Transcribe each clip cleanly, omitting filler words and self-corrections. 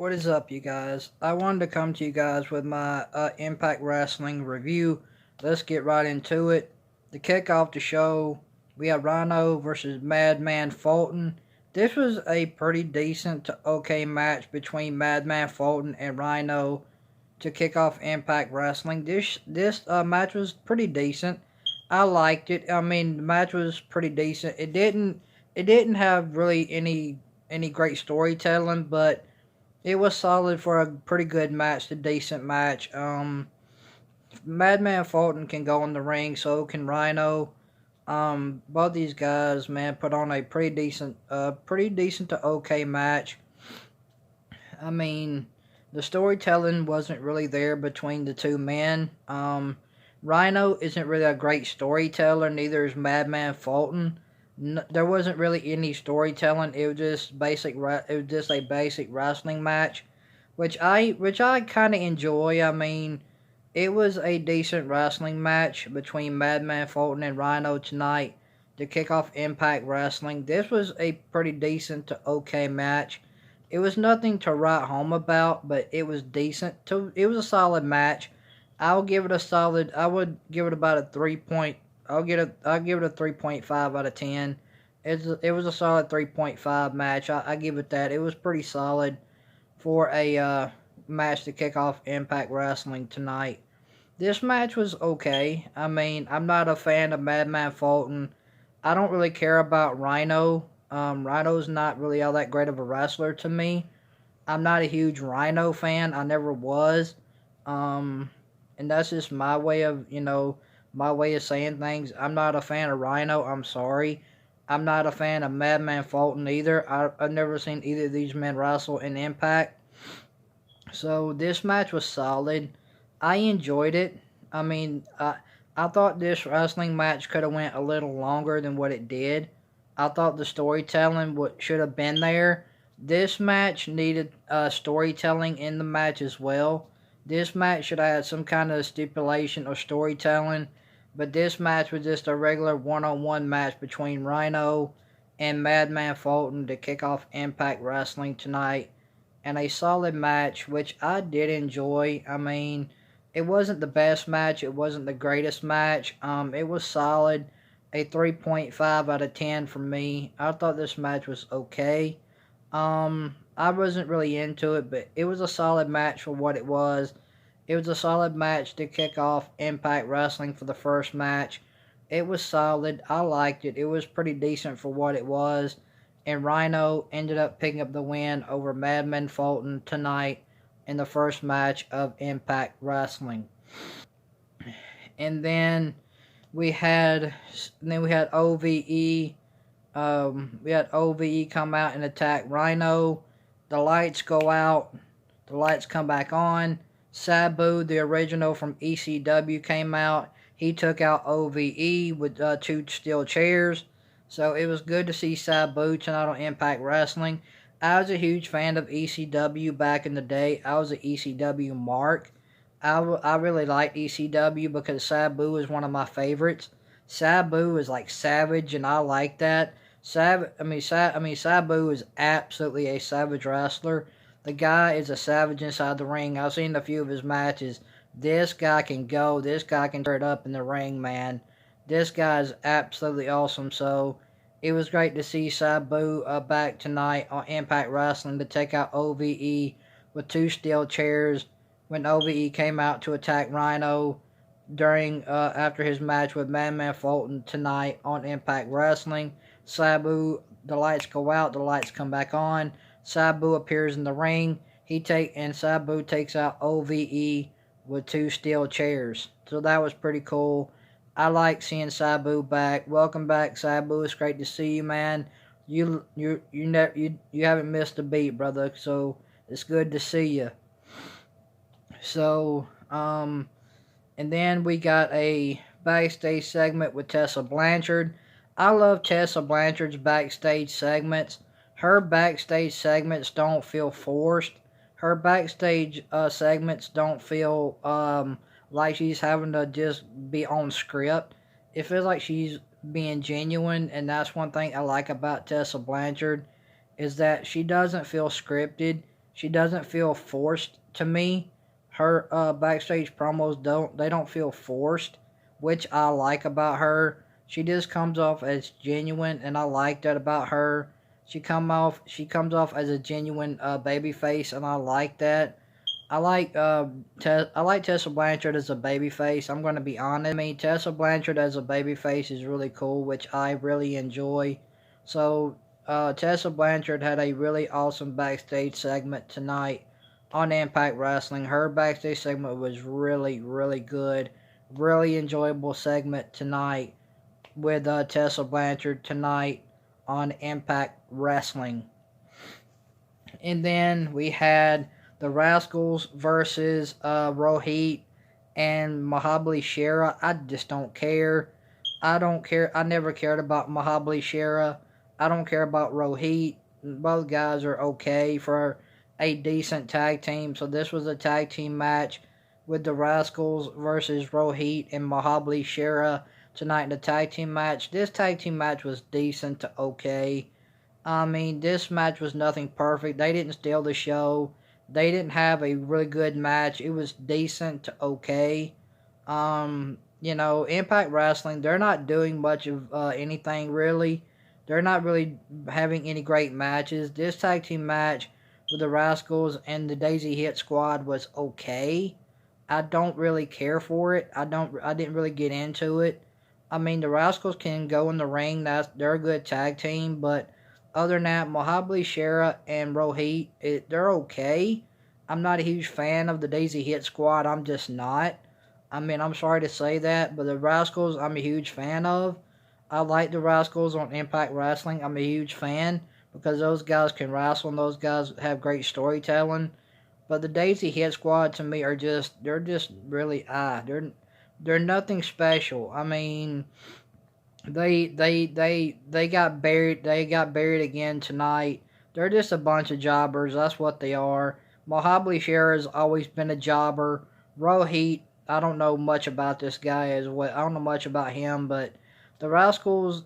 What is up, you guys? I wanted to come to you guys with my Impact Wrestling review. Let's get right into it. To kick off the show, we have Rhino versus Madman Fulton. This was a pretty decent to okay match between Madman Fulton and Rhino to kick off Impact Wrestling. This match was pretty decent. I liked it. I mean, the match was pretty decent. It didn't have really any great storytelling, but it was solid for a pretty good match, a decent match. Madman Fulton can go in the ring, so can Rhino. Both these guys, man, put on a pretty decent to okay match. I mean, the storytelling wasn't really there between the two men. Rhino isn't really a great storyteller, neither is Madman Fulton. There wasn't really any storytelling. It was just basic. It was just a basic wrestling match, which I kind of enjoy. I mean, it was a decent wrestling match between Madman Fulton and Rhino tonight to kick off Impact Wrestling. This was a pretty decent to okay match. It was nothing to write home about, but it was decent. It was a solid match. I'll give it a solid. I would give it about a 3 point. I'll give it a 3.5 out of 10. It was a solid 3.5 match. I give it that. It was pretty solid for a match to kick off Impact Wrestling tonight. This match was okay. I mean, I'm not a fan of Madman Fulton. I don't really care about Rhino. Rhino's not really all that great of a wrestler to me. I'm not a huge Rhino fan. I never was. Um, and that's just my way of saying things. I'm not a fan of Rhino. I'm sorry. I'm not a fan of Madman Fulton either. I've never seen either of these men wrestle in Impact. So this match was solid. I enjoyed it. I mean, I thought this wrestling match could have went a little longer than what it did. I thought the storytelling should have been there. This match needed storytelling in the match as well. This match should have had some kind of stipulation or storytelling, but this match was just a regular one-on-one match between Rhino and Madman Fulton to kick off Impact Wrestling tonight. And a solid match, which I did enjoy. I mean, it wasn't the best match. It wasn't the greatest match. It was solid. A 3.5 out of 10 for me. I thought this match was okay. I wasn't really into it, but it was a solid match for what it was. It was a solid match to kick off Impact Wrestling for the first match. It was solid. I liked it. It was pretty decent for what it was. And Rhino ended up picking up the win over Madman Fulton tonight in the first match of Impact Wrestling. And then we had OVE. We had OVE come out and attack Rhino. The lights go out. The lights come back on. Sabu, the original from ECW, came out. He took out OVE with two steel chairs. So it was good to see Sabu tonight on Impact Wrestling. I was a huge fan of ECW back in the day. I was an ECW mark. I really liked ECW because Sabu is one of my favorites. Sabu is like savage, and I like that. Sabu is absolutely a savage wrestler. The guy is a savage inside the ring. I've seen a few of his matches. This guy can go. This guy can tear it up in the ring, man. This guy is absolutely awesome. So it was great to see Sabu back tonight on Impact Wrestling to take out OVE with two steel chairs when OVE came out to attack Rhino during after his match with Madman Fulton tonight on Impact Wrestling. Sabu, the lights go out, the lights come back on. Sabu appears in the ring. Sabu takes out OVE with two steel chairs. So that was pretty cool. I like seeing Sabu back. Welcome back, Sabu. It's great to see you, man. You haven't missed a beat, brother. So it's good to see you. So and then we got a backstage segment with Tessa Blanchard. I love Tessa Blanchard's backstage segments. Her backstage segments don't feel forced. Her backstage segments don't feel like she's having to just be on script. It feels like she's being genuine, and that's one thing I like about Tessa Blanchard is that she doesn't feel scripted. She doesn't feel forced to me. Her backstage promos don't feel forced, which I like about her. She just comes off as genuine, and I like that about her. She comes off as a genuine baby face, and I like that. I like Tessa Blanchard as a babyface. I'm going to be honest. I mean, Tessa Blanchard as a babyface is really cool, which I really enjoy. So, Tessa Blanchard had a really awesome backstage segment tonight on Impact Wrestling. Her backstage segment was really, really good. Really enjoyable segment tonight with Tessa Blanchard tonight on Impact Wrestling. And then we had the Rascals versus Rohit and Mahabali Shera. I just don't care. I don't care. I never cared about Mahabali Shera. I don't care about Rohit. Both guys are okay for a decent tag team. So this was a tag team match with the Rascals versus Rohit and Mahabali Shera tonight in the tag team match. This tag team match was decent to okay. I mean, this match was nothing perfect. They didn't steal the show. They didn't have a really good match. It was decent to okay. Impact Wrestling, they're not doing much of anything really. They're not really having any great matches. This tag team match with the Rascals and the Daisy Hit Squad was okay. I don't really care for it. I didn't really get into it. I mean, the Rascals can go in the ring. They're a good tag team, but other than that, Mahabali Shera and Rohit, they're okay. I'm not a huge fan of the Daisy Hit Squad. I'm just not. I mean, I'm sorry to say that, but the Rascals, I'm a huge fan of. I like the Rascals on Impact Wrestling. I'm a huge fan because those guys can wrestle and those guys have great storytelling. But the Daisy Hit Squad to me they're just really they're nothing special. I mean, they got buried. They got buried again tonight. They're just a bunch of jobbers. That's what they are. Mahabali Shera's always been a jobber. Rohit, I don't know much about this guy as well. I don't know much about him, but the Rascals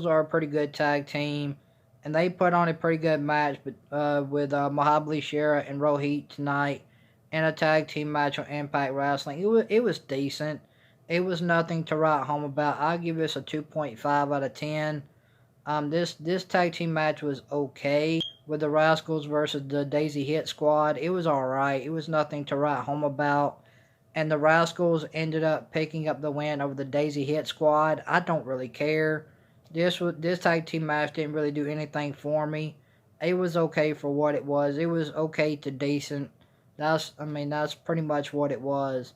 are a pretty good tag team, and they put on a pretty good match. With Mahabali Shera and Rohit tonight in a tag team match on Impact Wrestling, it was decent. It was nothing to write home about. I'll give this a 2.5 out of 10. This tag team match was okay with the Rascals versus the Daisy Hit Squad. It was alright. It was nothing to write home about. And the Rascals ended up picking up the win over the Daisy Hit Squad. I don't really care. This tag team match didn't really do anything for me. It was okay for what it was. It was okay to decent. That's pretty much what it was.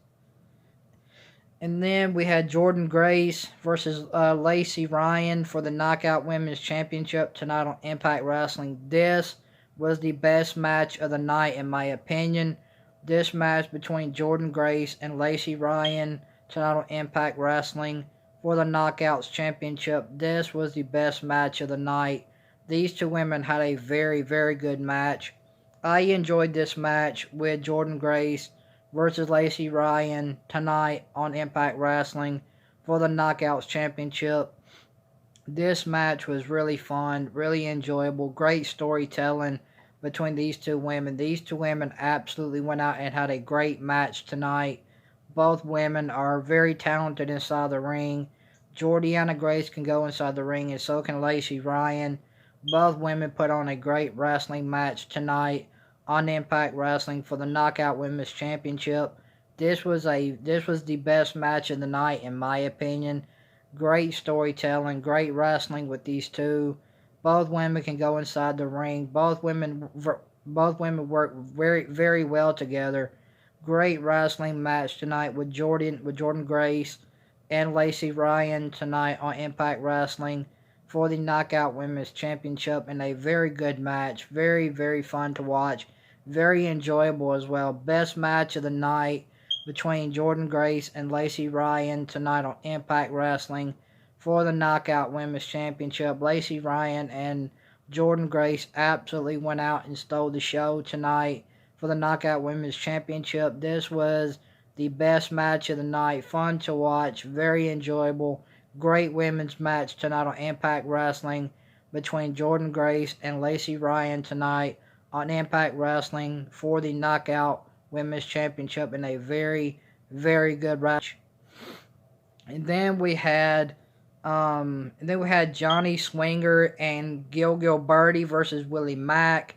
And then we had Jordan Grace versus Lacey Ryan for the Knockout Women's Championship tonight on Impact Wrestling. This was the best match of the night in my opinion. This match between Jordan Grace and Lacey Ryan tonight on Impact Wrestling for the Knockouts Championship. This was the best match of the night. These two women had a very, very good match. I enjoyed this match with Jordan Grace versus Lacey Ryan tonight on Impact Wrestling for the Knockouts Championship. This match was really fun, really enjoyable, great storytelling between these two women. These two women absolutely went out and had a great match tonight. Both women are very talented inside the ring. Jordiana Grace can go inside the ring and so can Lacey Ryan. Both women put on a great wrestling match tonight on Impact Wrestling for the Knockout Women's Championship. This was the best match of the night in my opinion. Great storytelling, great wrestling with these two. Both women can go inside the ring. Both women work very, very well together. Great wrestling match tonight with Jordan Grace and Lacey Ryan tonight on Impact Wrestling for the Knockout Women's Championship, and a very good match. Very, very fun to watch. Very enjoyable as well. Best match of the night between Jordan Grace and Lacey Ryan tonight on Impact Wrestling for the Knockout Women's Championship. Lacey Ryan and Jordan Grace absolutely went out and stole the show tonight for the Knockout Women's Championship. This was the best match of the night. Fun to watch. Very enjoyable. Great women's match tonight on Impact Wrestling between Jordan Grace and Lacey Ryan tonight on Impact Wrestling for the Knockout Women's Championship in a very, very good match. And then we had Johnny Swinger and Gilbert versus Willie Mack.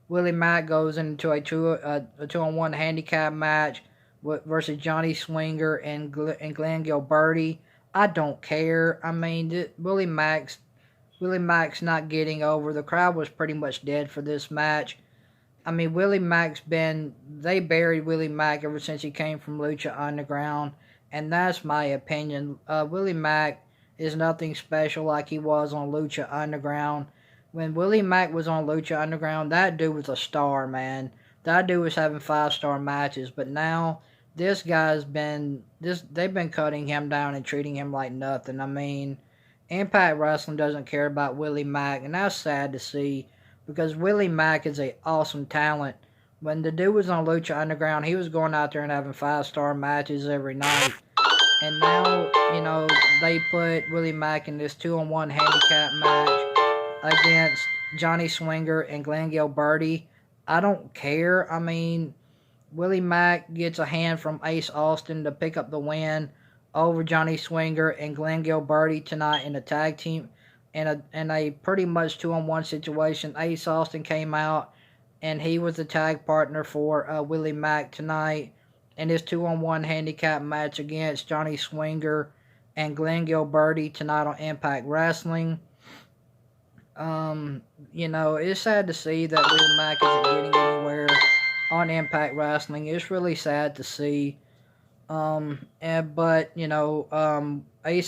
Willie Mack goes into a 2-on-1 handicap match versus Johnny Swinger and Glen Gilbert. I don't care. I mean, Willie Mack's not getting over. The crowd was pretty much dead for this match. I mean, they buried Willie Mack ever since he came from Lucha Underground, and that's my opinion. Willie Mack is nothing special like he was on Lucha Underground. When Willie Mack was on Lucha Underground, that dude was a star, man. That dude was having 5-star matches, but now they've been cutting him down and treating him like nothing. I mean, Impact Wrestling doesn't care about Willie Mack, and that's sad to see because Willie Mack is an awesome talent. When the dude was on Lucha Underground, he was going out there and having 5-star matches every night. And now, they put Willie Mack in this 2-on-1 handicap match against Johnny Swinger and Glen Gilbert. I don't care. I mean, Willie Mack gets a hand from Ace Austin to pick up the win over Johnny Swinger and Glen Gilbert tonight in a tag team in a pretty much 2-on-1 situation. Ace Austin came out and he was the tag partner for Willie Mack tonight in his 2-on-1 handicap match against Johnny Swinger and Glen Gilbert tonight on Impact Wrestling. It's sad to see that Willie Mack isn't getting anywhere on Impact Wrestling. It's really sad to see. Ace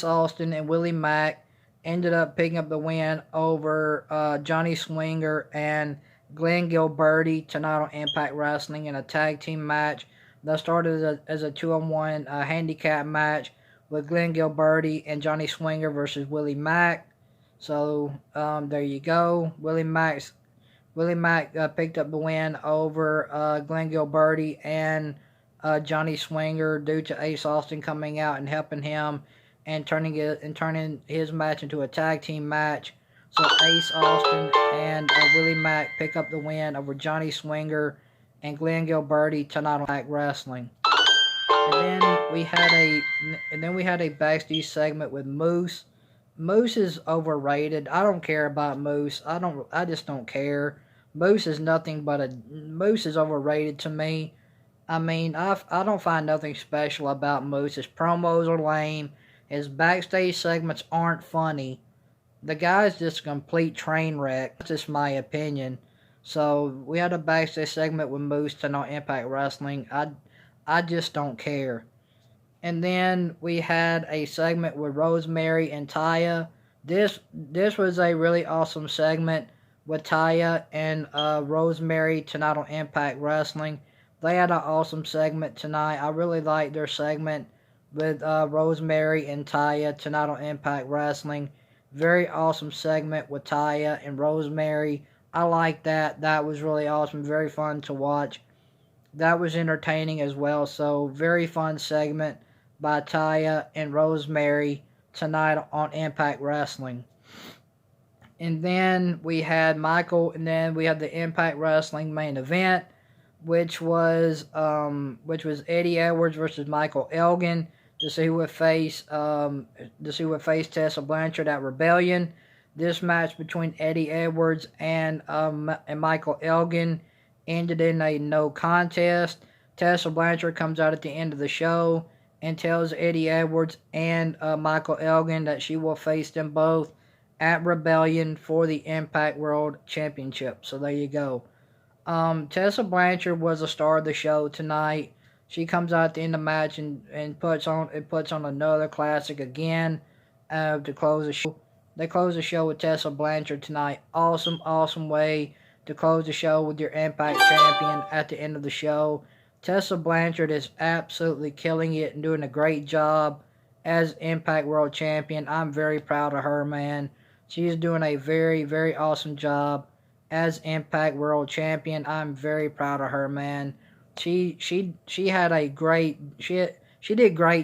Austin and Willie Mack ended up picking up the win over Johnny Swinger and Glen Gilbert tonight on Impact Wrestling in a tag team match that started as a 2-on-1 handicap match with Glen Gilbert and Johnny Swinger versus Willie Mack. So there you go. Willie Mack picked up the win over Glen Gilbert and Johnny Swinger due to Ace Austin coming out and helping him and turning his match into a tag team match. So Ace Austin and Willie Mack pick up the win over Johnny Swinger and Glen Gilbert tonight on Impact Wrestling. And then we had a backstage segment with Moose. Moose is overrated. I don't care about Moose. I just don't care. Moose is overrated to me. I mean, I don't find nothing special about Moose. His promos are lame. His backstage segments aren't funny. The guy's just a complete train wreck. That's just my opinion. So we had a backstage segment with Moose tonight on Impact Wrestling. I just don't care. And then we had a segment with Rosemary and Taya. This was a really awesome segment with Taya and Rosemary tonight on Impact Wrestling. They had an awesome segment tonight. I really liked their segment with Rosemary and Taya tonight on Impact Wrestling. Very awesome segment with Taya and Rosemary. I like that. That was really awesome. Very fun to watch. That was entertaining as well. So very fun segment by Taya and Rosemary tonight on Impact Wrestling. And then we had the Impact Wrestling main event, which was Eddie Edwards versus Michael Elgin to see who would face Tessa Blanchard at Rebellion. This match between Eddie Edwards and Michael Elgin ended in a no contest. Tessa Blanchard comes out at the end of the show and tells Eddie Edwards and Michael Elgin that she will face them both at Rebellion for the Impact World Championship. So there you go. Tessa Blanchard was a star of the show tonight. She comes out at the end of the match and puts on another classic again to close the show. They close the show with Tessa Blanchard tonight. Awesome way to close the show with your Impact Champion at the end of the show. Tessa Blanchard is absolutely killing it and doing a great job as Impact World Champion. I'm very proud of her, man. She's doing a very, very awesome job as Impact World Champion. I'm very proud of her, man. She did great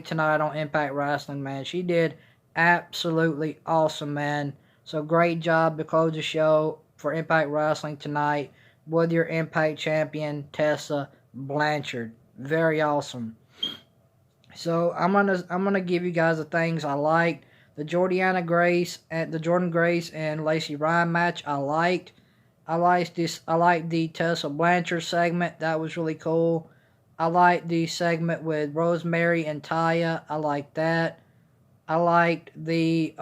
tonight on Impact Wrestling, man. She did absolutely awesome, man. So great job to close the show for Impact Wrestling tonight. with your Impact champion Tessa Blanchard. Very awesome. So I'm gonna give you guys the things I liked. The Jordan Grace and Lacey Ryan match I liked. I liked the Tessa Blanchard segment. That was really cool. I liked the segment with Rosemary and Taya. I liked that. I liked the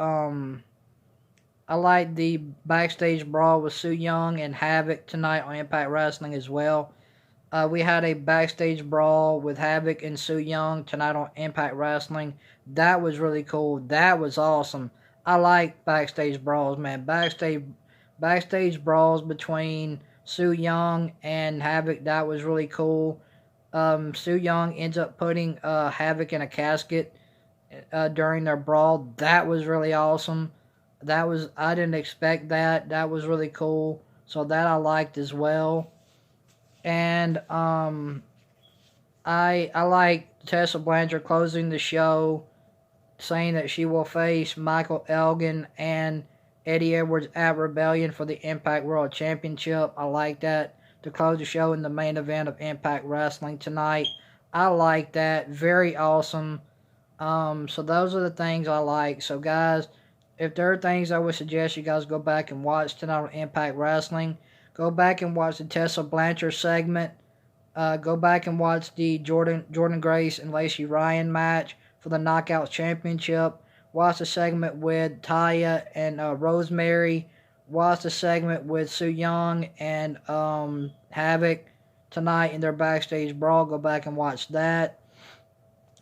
backstage brawl with Su Yung and Havoc tonight on Impact Wrestling as well. We had a backstage brawl with Havoc and Su Yung tonight on Impact Wrestling. That was really cool. That was awesome. I like backstage brawls, man. Backstage brawls between Su Yung and Havoc. That was really cool. Su Yung ends up putting Havoc in a casket during their brawl. That was really awesome. I didn't expect that. That was really cool. So that I liked as well. And I like Tessa Blanchard closing the show, saying that she will face Michael Elgin and Eddie Edwards at Rebellion for the Impact World Championship. I like that to close the show in the main event of Impact Wrestling tonight. I like that. Very awesome. So those are the things I like. So guys, if there are things I would suggest you guys go back and watch tonight on Impact Wrestling, go back and watch the Tessa Blanchard segment. Go back and watch the Jordan Grace and Lacey Ryan match for the Knockouts Championship. Watch the segment with Taya and Rosemary. Watch the segment with Su Yung and Havoc tonight in their backstage brawl. Go back and watch that.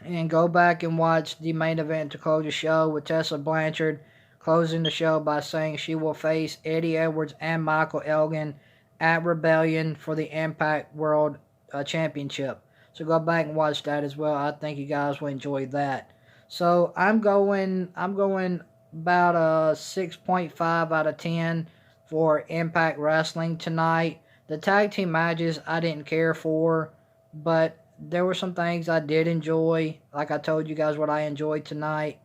And go back and watch the main event to close the show with Tessa Blanchard closing the show by saying she will face Eddie Edwards and Michael Elgin at Rebellion for the Impact World Championship. So go back and watch that as well. I think you guys will enjoy that. So I'm going about a 6.5 out of 10 for Impact Wrestling tonight. The tag team matches I didn't care for, but there were some things I did enjoy. Like I told you guys what I enjoyed tonight.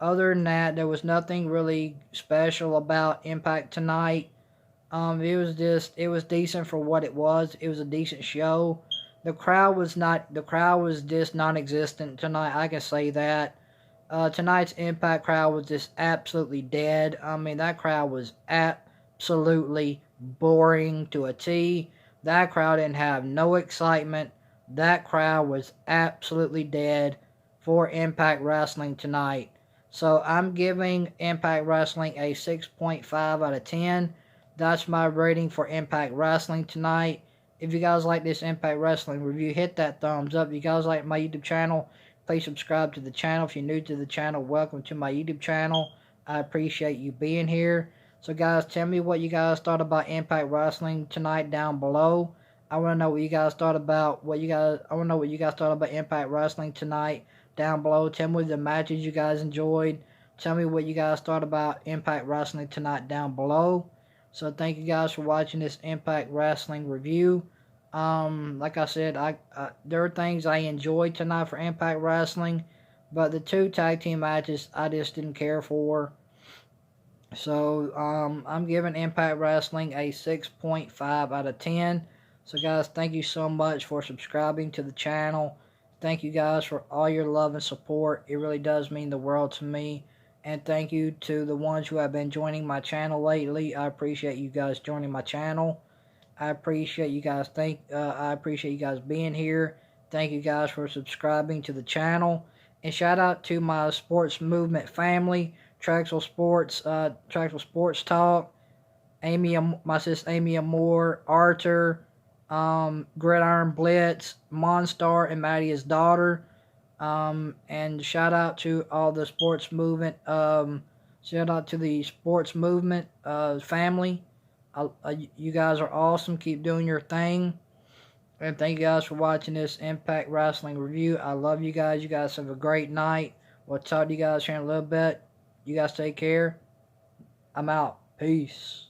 Other than that, there was nothing really special about Impact tonight. It was decent for what it was. It was a decent show. The crowd was just non-existent tonight. I can say that. Tonight's Impact crowd was just absolutely dead. I mean, that crowd was absolutely boring to a T. That crowd didn't have no excitement. That crowd was absolutely dead for Impact Wrestling tonight. So I'm giving Impact Wrestling a 6.5 out of 10. That's my rating for Impact Wrestling tonight. If you guys like this Impact Wrestling review, hit that thumbs up. If you guys like my YouTube channel, please subscribe to the channel. If you're new to the channel, welcome to my YouTube channel. I appreciate you being here. So guys, tell me what you guys thought about Impact Wrestling tonight down below. I want to know what you guys thought about Impact Wrestling tonight down below. Tell me the matches you guys enjoyed. Tell me what you guys thought about Impact Wrestling tonight down below. So thank you guys for watching this Impact Wrestling review. Like I said, there are things I enjoyed tonight for Impact Wrestling, but the two tag team matches I just didn't care for. So I'm giving Impact Wrestling a 6.5 out of 10. So guys, thank you so much for subscribing to the channel. Thank you guys for all your love and support. It really does mean the world to me. And thank you to the ones who have been joining my channel lately. I appreciate you guys joining my channel. I appreciate you guys being here. Thank you guys for subscribing to the channel. And shout out to my sports movement family, Traxel Sports Talk, my sister Amy Amore, Arthur, Gridiron Blitz, Monstar, and Maddie his daughter. And shout out to all the sports movement. Shout out to the sports movement family. You guys are awesome. Keep doing your thing. And thank you guys for watching this Impact Wrestling review. I love you guys. You guys have a great night. We'll talk to you guys here in a little bit. You guys take care. I'm out. Peace.